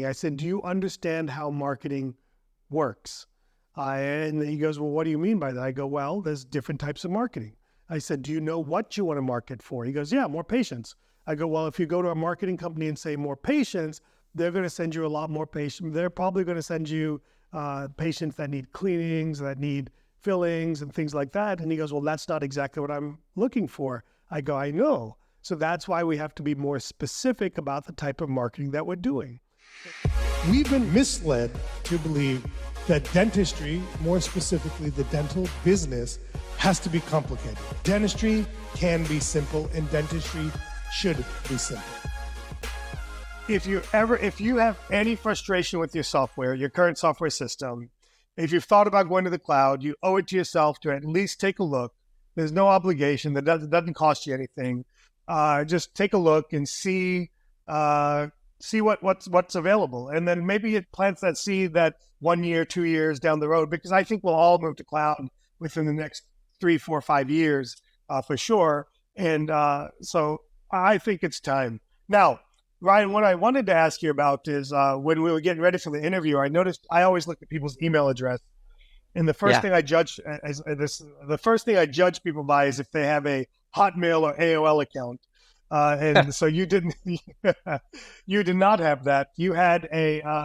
I said, do you understand how marketing works? And he goes, well, what do you mean by that? I go, well, there's different types of marketing. I said, do you know what you want to market for? He goes, yeah, more patients. I go, well, if you go to a marketing company and say more patients, they're going to send you a lot more patients. They're probably going to send you patients that need cleanings, that need fillings and things like that. And he goes, well, that's not exactly what I'm looking for. I go, I know. So that's why we have to be more specific about the type of marketing that we're doing. We've been misled to believe that dentistry, more specifically the dental business, has to be complicated. Dentistry can be simple, and dentistry should be simple. If you have any frustration with your software, your current software system, if you've thought about going to the cloud, you owe it to yourself to at least take a look. There's no obligation. That doesn't cost you anything. Just take a look and see what's available. And then maybe it plants that seed that 1 year, 2 years down the road, because I think we'll all move to cloud within the next 3, 4, 5 years for sure. And so I think it's time. Now, Ryan, what I wanted to ask you about is when we were getting ready for the interview, I noticed I always look at people's email address. And the first thing I judge people by is if they have a Hotmail or AOL account. And so you did not have that. You had a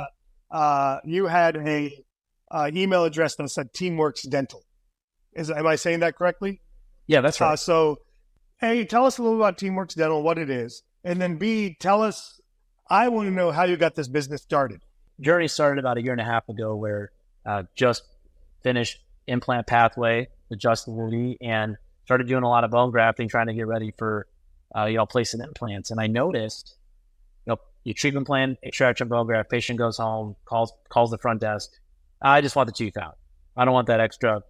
email address that said Teamworks Dental. Am I saying that correctly? Yeah, that's right. So, A, tell us a little about Teamworks Dental, what it is. And then B, tell us, I want to know how you got this business started. Journey started about 1.5 years ago, where just finished implant pathway with Justin Woody and started doing a lot of bone grafting, trying to get ready for placing implants. And I noticed, you treatment plan, extraction bone graft, patient goes home, calls the front desk. I just want the tooth out. I don't want that extra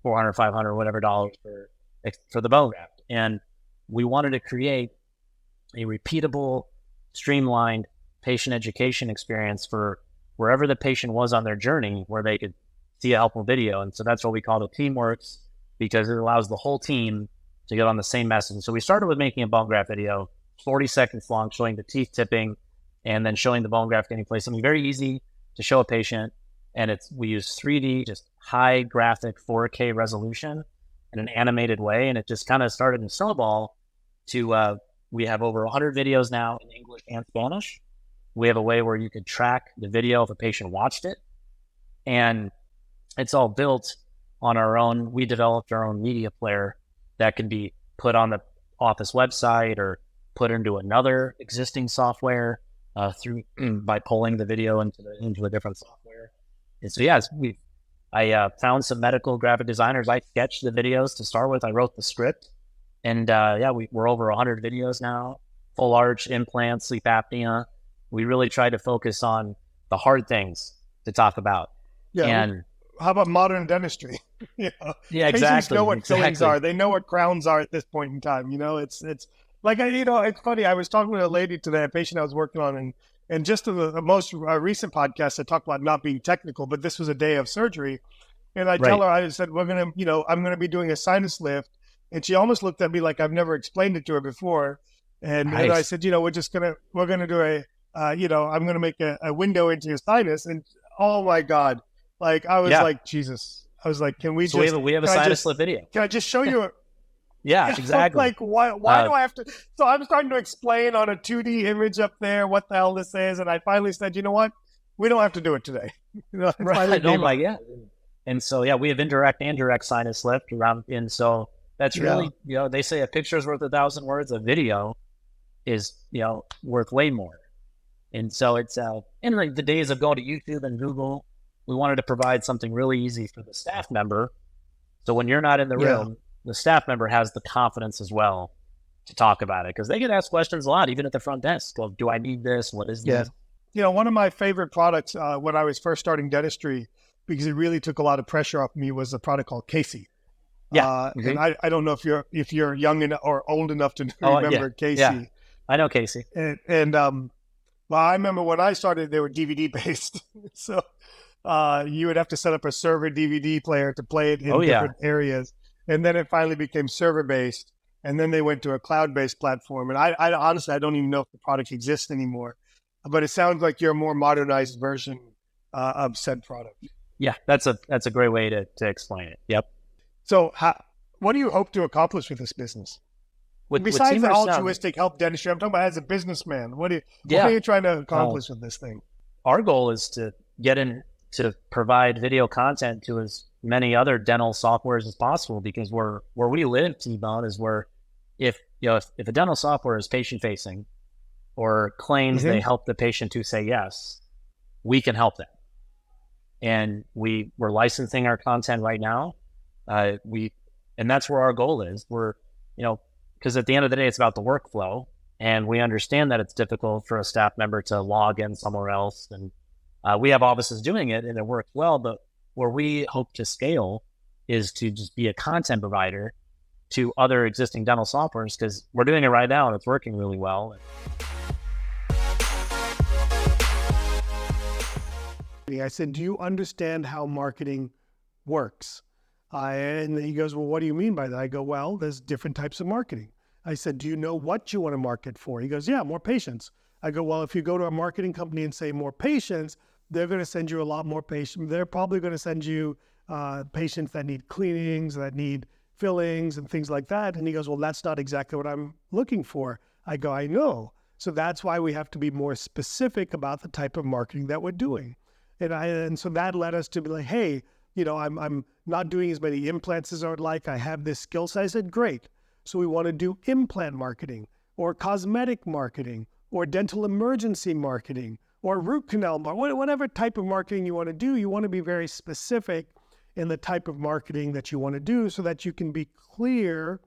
$400, $500, whatever dollars for the bone graft. And we wanted to create a repeatable, streamlined patient education experience for wherever the patient was on their journey, where they could see a helpful video. And so that's what we call the Teamworks, because it allows the whole team to get on the same message. So we started with making a bone graft video, 40 seconds long, showing the teeth tipping and then showing the bone graft getting placed. Something very easy to show a patient. And we use 3D, just high graphic 4K resolution in an animated way. And it just kind of started in snowball to, we have over 100 videos now in English and Spanish. We have a way where you could track the video if a patient watched it. And it's all built on our own. We developed our own media player that can be put on the office website or put into another existing software by pulling the video into a different software. And so, I found some medical graphic designers. I sketched the videos to start with. I wrote the script. And we're over 100 videos now, full arch, implants, sleep apnea. We really try to focus on the hard things to talk about. Yeah. And how about modern dentistry? Yeah, Patients exactly. know what fillings are. They know what crowns are at this point in time. It's like, it's funny. I was talking to a lady today, a patient I was working on, and just the most recent podcast, I talked about not being technical, but this was a day of surgery. And I tell her, I said, I'm going to be doing a sinus lift. And she almost looked at me like I've never explained it to her before. And, Nice. and I said, we're going to do I'm going to make a window into your sinus. And oh my God, like I was like, Jesus. I was like, can we So we have a sinus lift video. Can I just show you? Yeah, exactly. Like, why do I have to? So I'm starting to explain on a 2D image up there what the hell this is. And I finally said, you know what? We don't have to do it today. Right. Oh my God. And so, we have indirect and direct sinus lift around. And so that's really, they say a picture is worth 1,000 words. A video is, worth way more. And so it's, in like the days of going to YouTube and Google, we wanted to provide something really easy for the staff member. So when you're not in the room, the staff member has the confidence as well to talk about it, because they get asked questions a lot, even at the front desk. Well, do I need this? What is this? One of my favorite products when I was first starting dentistry, because it really took a lot of pressure off me, was a product called Casey. And I don't know if you're young enough or old enough to remember Casey. Yeah. I know Casey. And well, I remember when I started, they were DVD based. So you would have to set up a server DVD player to play it in different areas. And then it finally became server based. And then they went to a cloud based platform. And I honestly, I don't even know if the product exists anymore. but it sounds like you're a more modernized version of said product. Yeah, that's a great way to explain it. Yep. So what do you hope to accomplish with this business? Besides the altruistic help dentistry, I'm talking about as a businessman. What are you trying to accomplish with this thing? Our goal is to get in to provide video content to as many other dental softwares as possible, because where we live, T-Bone, is where if a dental software is patient facing or claims they help the patient to say yes, we can help them. And we're licensing our content right now. And that's where our goal is. Because at the end of the day, it's about the workflow, and we understand that it's difficult for a staff member to log in somewhere else. And we have offices doing it, and it works well. But where we hope to scale is to just be a content provider to other existing dental softwares, because we're doing it right now and it's working really well. I said, do you understand how marketing works? And he goes, well, what do you mean by that? I go, well, there's different types of marketing. I said, do you know what you want to market for? He goes, yeah, more patients. I go, well, if you go to a marketing company and say more patients, they're going to send you a lot more patients. They're probably going to send you patients that need cleanings, that need fillings and things like that. And he goes, well, that's not exactly what I'm looking for. I go, I know. So that's why we have to be more specific about the type of marketing that we're doing. And so that led us to be like, hey, I'm not doing as many implants as I would like. I have this skill set. I said, great. So we want to do implant marketing or cosmetic marketing or dental emergency marketing or root canal marketing, whatever type of marketing you want to do. You want to be very specific in the type of marketing that you want to do so that you can be clear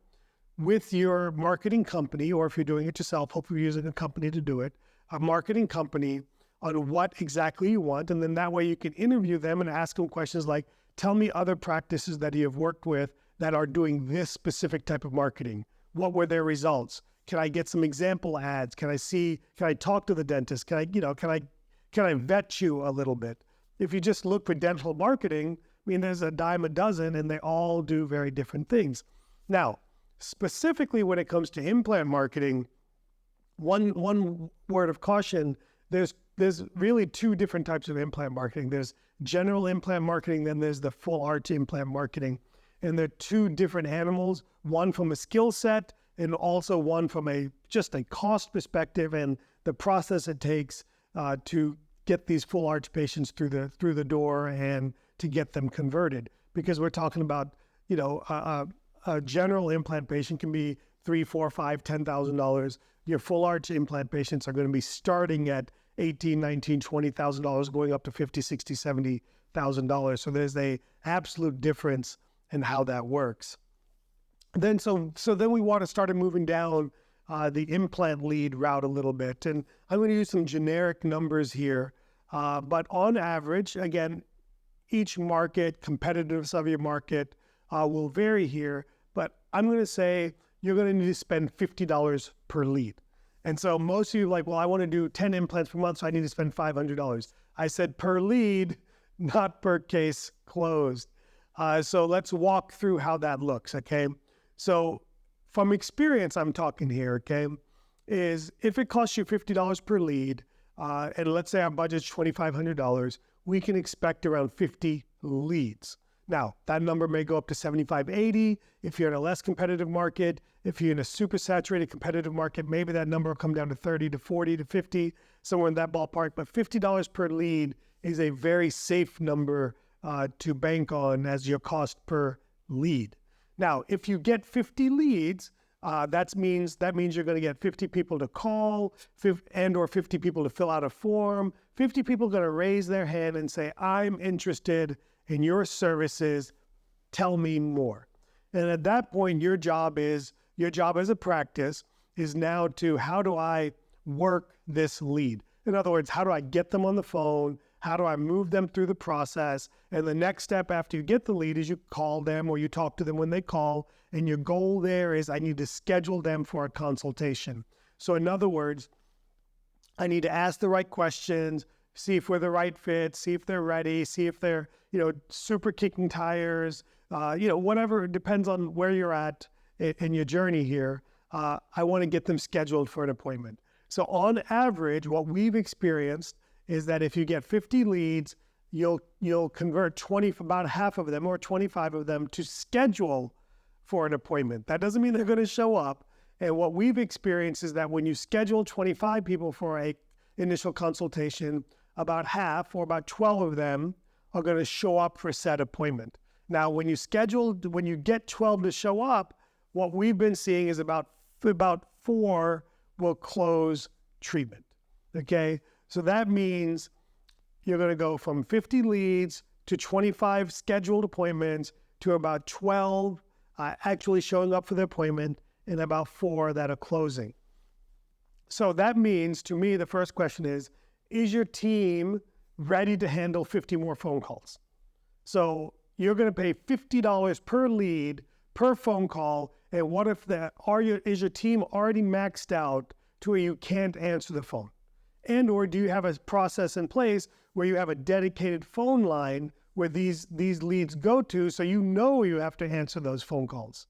with your marketing company, or if you're doing it yourself, hopefully you're using a company to do it, a marketing company, on what exactly you want. And then that way you can interview them and ask them questions like, tell me other practices that you have worked with that are doing this specific type of marketing. What were their results? Can I get some example ads? Can I talk to the dentist? Can I vet you a little bit? If you just look for dental marketing, there's a dime a dozen and they all do very different things. Now, specifically when it comes to implant marketing, one word of caution, there's really two different types of implant marketing. There's general implant marketing, then there's the full arch implant marketing. And they're two different animals, one from a skill set and also one from just a cost perspective and the process it takes to get these full arch patients through the door and to get them converted. Because we're talking about, a general implant patient can be $3,000, $4,000, $5,000, $10,000. Your full arch implant patients are going to be starting at $18,000, $19,000, $20,000, going up to $50,000, $60,000, $70,000. So there's a absolute difference in how that works. Then so then we want to start moving down the implant lead route a little bit, and I'm going to use some generic numbers here. But on average, again, each market, competitiveness of your market will vary here. But I'm going to say you're going to need to spend $50 per lead. And so most of you are like, well, I want to do 10 implants per month, so I need to spend $500. I said per lead, not per case closed. So let's walk through how that looks, okay? So from experience, I'm talking here, okay, is if it costs you $50 per lead, and let's say our budget's $2,500, we can expect around 50 leads. Now, that number may go up to 75, 80. If you're in a less competitive market, if you're in a super saturated competitive market, maybe that number will come down to 30 to 40 to 50, somewhere in that ballpark. But $50 per lead is a very safe number to bank on as your cost per lead. Now, if you get 50 leads, that means you're going to get 50 people to call or 50 people to fill out a form. 50 people are going to raise their hand and say, I'm interested in your services, tell me more. And at that point, your job as a practice is now to, how do I work this lead? In other words, how do I get them on the phone? How do I move them through the process? And the next step after you get the lead is you call them or you talk to them when they call. And your goal there is I need to schedule them for a consultation. So in other words, I need to ask the right questions, see if we're the right fit, see if they're ready, see if they're, super kicking tires, whatever. It depends on where you're at in your journey here. I want to get them scheduled for an appointment. So on average, what we've experienced is that if you get 50 leads, you'll convert about half of them or 25 of them to schedule for an appointment. That doesn't mean they're going to show up. And what we've experienced is that when you schedule 25 people for a initial consultation, about half or about 12 of them are going to show up for a set appointment. Now, when you get 12 to show up, what we've been seeing is about 4 will close treatment. Okay, so that means you're going to go from 50 leads to 25 scheduled appointments to about 12 actually showing up for the appointment and about 4 that are closing. So that means, to me, the first question is your team ready to handle 50 more phone calls? So you're going to pay $50 per lead, per phone call, and what if is your team already maxed out to where you can't answer the phone? And or do you have a process in place where you have a dedicated phone line where these leads go to, so you know you have to answer those phone calls?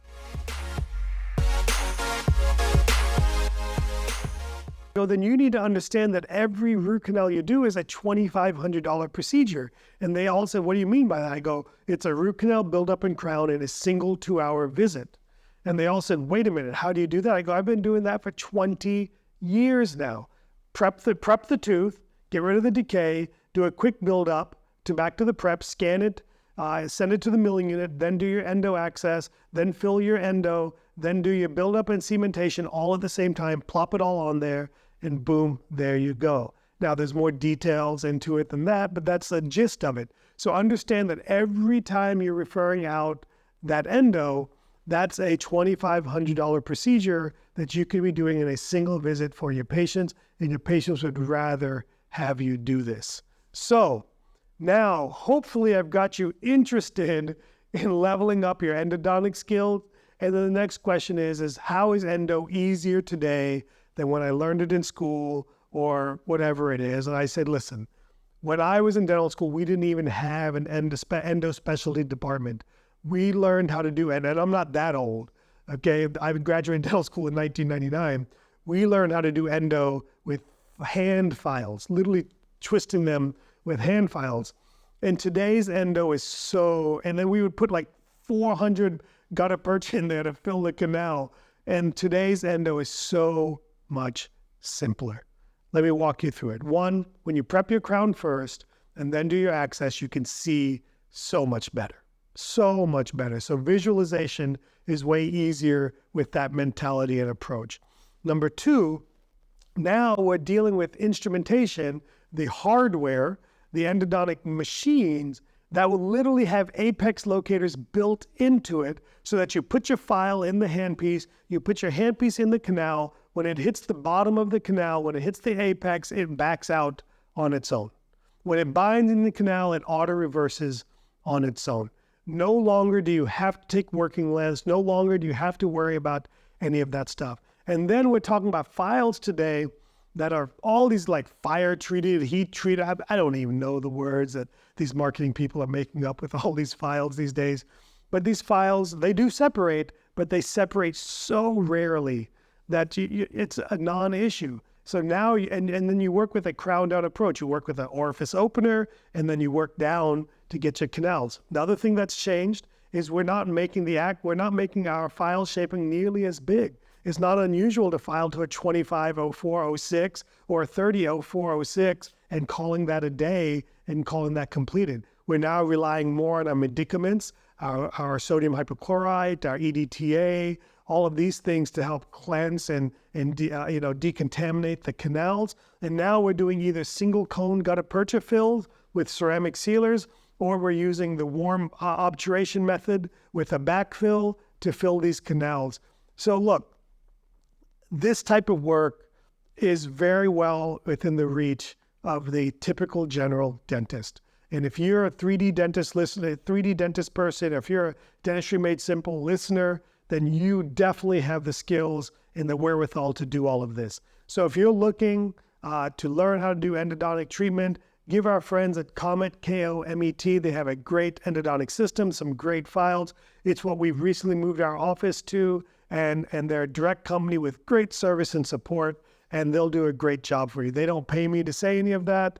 So then you need to understand that every root canal you do is a $2,500 procedure. And they all said, what do you mean by that? I go, it's a root canal buildup and crown in a single 2-hour visit. And they all said, wait a minute, how do you do that? I go, I've been doing that for 20 years now. Prep the tooth, get rid of the decay, do a quick buildup back to the prep, scan it, send it to the milling unit, then do your endo access, then fill your endo, then do your buildup and cementation all at the same time, plop it all on there, and boom, there you go. Now, there's more details into it than that, but that's the gist of it. So understand that every time you're referring out that endo, that's a $2,500 procedure that you could be doing in a single visit for your patients, and your patients would rather have you do this. So now, hopefully I've got you interested in leveling up your endodontic skills. And then the next question is how is endo easier today than when I learned it in school or whatever it is? And I said, listen, when I was in dental school, we didn't even have an endo specialty department. We learned how to do it, and I'm not that old, okay? I graduated dental school in 1999. We learned how to do endo with hand files, literally twisting them with hand files. And today's endo is and then we would put like 400 gutta percha in there to fill the canal. And today's endo is so much simpler. Let me walk you through it. One, when you prep your crown first and then do your access, you can see so much better. So much better. So visualization is way easier with that mentality and approach. Number 2, now we're dealing with instrumentation, the hardware, the endodontic machines that will literally have apex locators built into it so that you put your file in the handpiece, you put your handpiece in the canal. When it hits the bottom of the canal, when it hits the apex, it backs out on its own. When it binds in the canal, it auto reverses on its own. No longer do you have to take working lens. No longer do you have to worry about any of that stuff. And then we're talking about files today that are all these like fire treated, heat treated. I don't even know the words that these marketing people are making up with all these files these days. But these files, they do separate, but they separate so rarely that it's a non-issue. So now, and then you work with a crown down approach. You work with an orifice opener, and then you work down to get your canals. The other thing that's changed is we're not making our file shaping nearly as big. It's not unusual to file to a 250406 or a 300406 and calling that a day and calling that completed. We're now relying more on our medicaments, our sodium hypochlorite, our EDTA, all of these things to help cleanse and decontaminate the canals. And now we're doing either single cone gutta percha fills with ceramic sealers, or we're using the warm obturation method with a backfill to fill these canals. So look, this type of work is very well within the reach of the typical general dentist. And if you're a 3D dentist listener, 3D dentist person, if you're a Dentistry Made Simple listener, then you definitely have the skills and the wherewithal to do all of this. So if you're looking to learn how to do endodontic treatment, give our friends at Comet, K-O-M-E-T. They have a great endodontic system, some great files. It's what we've recently moved our office to, and they're a direct company with great service and support. and they'll do a great job for you. They don't pay me to say any of that,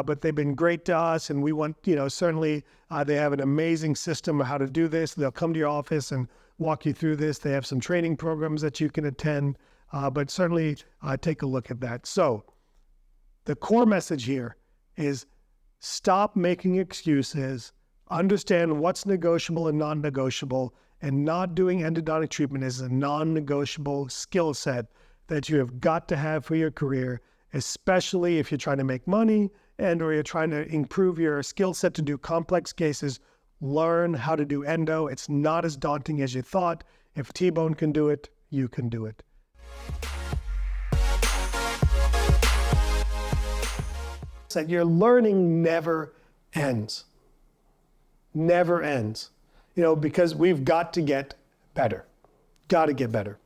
but they've been great to us, and we want, certainly they have an amazing system of how to do this. They'll come to your office and walk you through this. They have some training programs that you can attend, but certainly take a look at that. So the core message here is stop making excuses, understand what's negotiable and non-negotiable, and not doing endodontic treatment is a non-negotiable skill set that you have got to have for your career, especially if you're trying to make money and or you're trying to improve your skill set to do complex cases. Learn how to do endo. It's not as daunting as you thought. If T-Bone can do it, you can do it. So your learning never ends. Never ends. Because we've got to get better. Got to get better.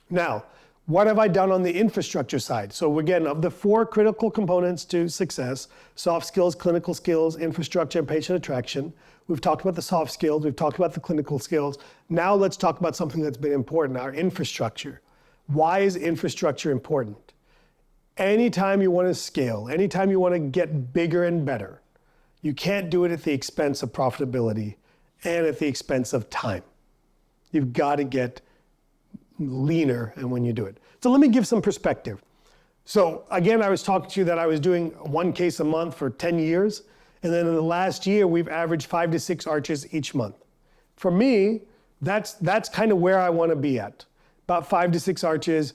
Now, what have I done on the infrastructure side? So again, of the 4 critical components to success, soft skills, clinical skills, infrastructure, and patient attraction, we've talked about the soft skills, we've talked about the clinical skills. Now let's talk about something that's been important, our infrastructure. Why is infrastructure important? Anytime you want to scale, anytime you want to get bigger and better, you can't do it at the expense of profitability and at the expense of time. You've got to get leaner and when you do it. So let me give some perspective. So again, I was talking to you that I was doing 1 case a month for 10 years. And then in the last year, we've averaged 5 to 6 arches each month. For me, that's kind of where I want to be at, about 5 to 6 arches.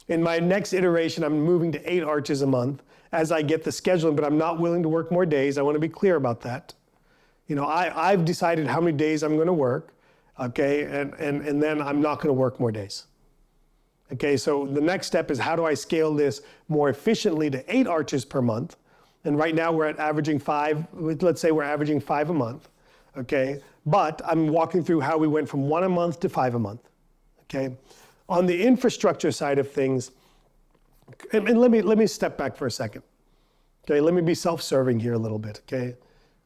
In my next iteration, I'm moving to 8 arches a month as I get the scheduling, but I'm not willing to work more days. I want to be clear about that. I've decided how many days I'm going to work, okay, and then I'm not going to work more days. Okay, so the next step is how do I scale this more efficiently to 8 arches per month? And right now we're at averaging 5, let's say we're averaging 5 a month, okay? But I'm walking through how we went from 1 a month to 5 a month, okay? On the infrastructure side of things, and let me step back for a second, okay? Let me be self-serving here a little bit, okay?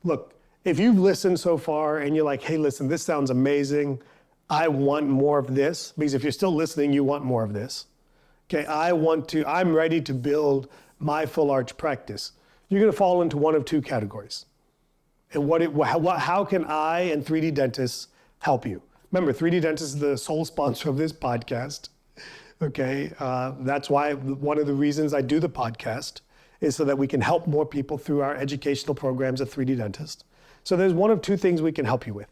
Look, if you've listened so far and you're like, hey, listen, this sounds amazing, I want more of this, because if you're still listening, you want more of this. Okay, I'm ready to build my full arch practice. You're gonna fall into one of 2 categories. And how can I and 3D Dentists help you? Remember, 3D Dentists is the sole sponsor of this podcast. Okay, that's why one of the reasons I do the podcast is so that we can help more people through our educational programs at 3D Dentist. So there's one of 2 things we can help you with.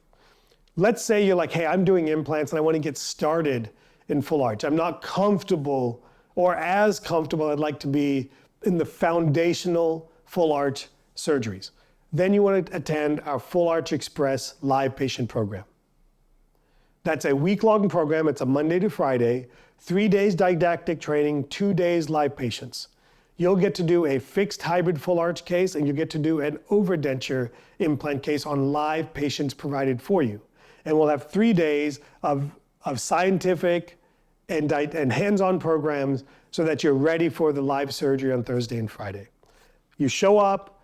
Let's say you're like, hey, I'm doing implants and I want to get started in full arch. I'm not comfortable or as comfortable I'd like to be in the foundational full arch surgeries. Then you want to attend our Full Arch Express live patient program. That's a week-long program. It's a Monday to Friday, 3 days didactic training, 2 days live patients. You'll get to do a fixed hybrid full arch case and you get to do an overdenture implant case on live patients provided for you. And we'll have 3 days of scientific and hands-on programs so that you're ready for the live surgery on Thursday and Friday. You show up,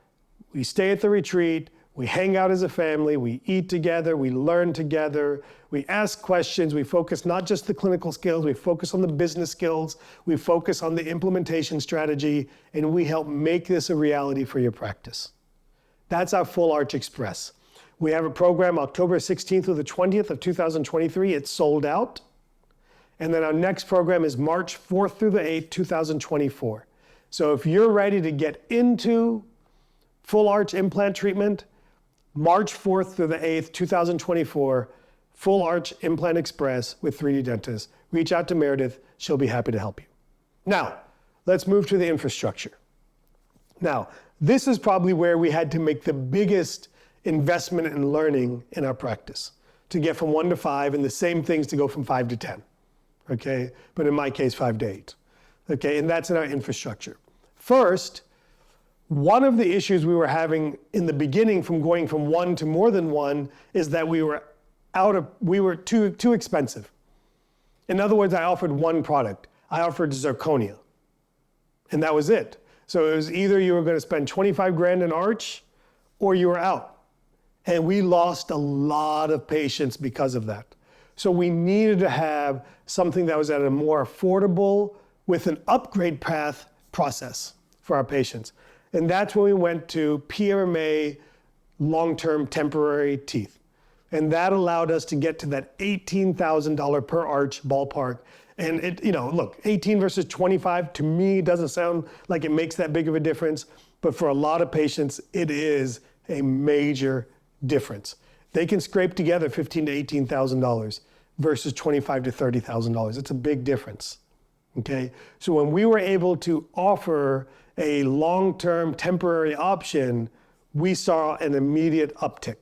we stay at the retreat, we hang out as a family, we eat together, we learn together, we ask questions, we focus not just the clinical skills, we focus on the business skills, we focus on the implementation strategy, and we help make this a reality for your practice. That's our Full Arch Express. We have a program October 16th through the 20th of 2023. It's sold out. And then our next program is March 4th through the 8th, 2024. So if you're ready to get into full arch implant treatment, March 4th through the 8th, 2024, Full Arch Implant Express with 3D Dentists. Reach out to Meredith. She'll be happy to help you. Now, let's move to the infrastructure. Now, this is probably where we had to make the biggest investment in learning in our practice to get from 1 to 5 and the same things to go from 5 to 10, okay? But in my case, 5 to 8, okay? And that's in our infrastructure. First, one of the issues we were having in the beginning from going from 1 to more than 1 is that we were too expensive. In other words, I offered one product. I offered zirconia, and that was it. So it was either you were going to spend 25 grand an arch or you were out. And we lost a lot of patients because of that. So we needed to have something that was at a more affordable with an upgrade path process for our patients. And that's when we went to PMA long-term temporary teeth. And that allowed us to get to that $18,000 per arch ballpark. And it, look, 18 versus 25 to me doesn't sound like it makes that big of a difference, but for a lot of patients, it is a major difference. They can scrape together $15,000 to $18,000 versus $25,000 to $30,000. It's a big difference. Okay, so when we were able to offer a long-term temporary option, we saw an immediate uptick.